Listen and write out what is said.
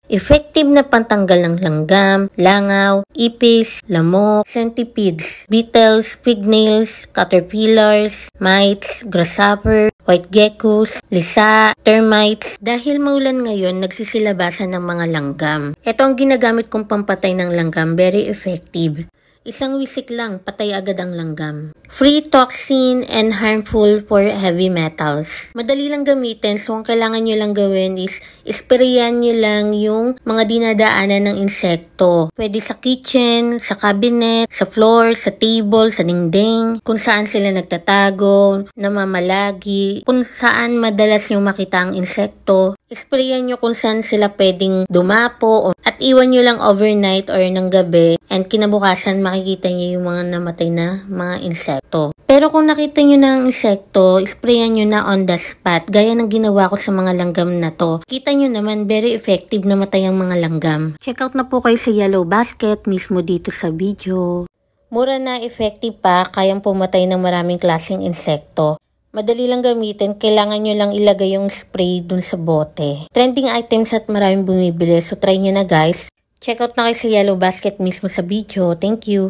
Effective na pantanggal ng langgam, langaw, ipis, lamok, centipedes, beetles, pignails, caterpillars, mites, grasshopper, white geckos, lisa, termites. Dahil maulan ngayon, nagsisilabasan ng mga langgam. Ito ang ginagamit kong pampatay ng langgam, very effective. Isang wisik lang, patay agad ang langgam. Free toxin and harmful for heavy metals. Madali lang gamitin, so ang kailangan nyo lang gawin is sprayan nyo lang yung mga dinadaanan ng insekto. Pwede sa kitchen, sa cabinet, sa floor, sa table, sa dingding, kung saan sila nagtatago, namamalagi, kung saan madalas nyo makita ang insekto. Sprayan nyo kung saan sila pwedeng dumapo at iwan nyo lang overnight or ng gabi and kinabukasan makikita nyo yung mga namatay na mga insekto. Pero kung nakita nyo na ang insekto, sprayan nyo na on the spot gaya ng ginawa ko sa mga langgam na to. Kita nyo naman very effective na matay ang mga langgam. Check out na po kayo sa Yellow Basket mismo dito sa video. Mura na, effective pa, kayang pumatay ng maraming klaseng insekto. Madali lang gamitin, kailangan nyo lang ilagay yung spray dun sa bote. Trending items at maraming bumibili, so try nyo na guys. Check out na kayo sa Yellow Basket mismo sa video. Thank you!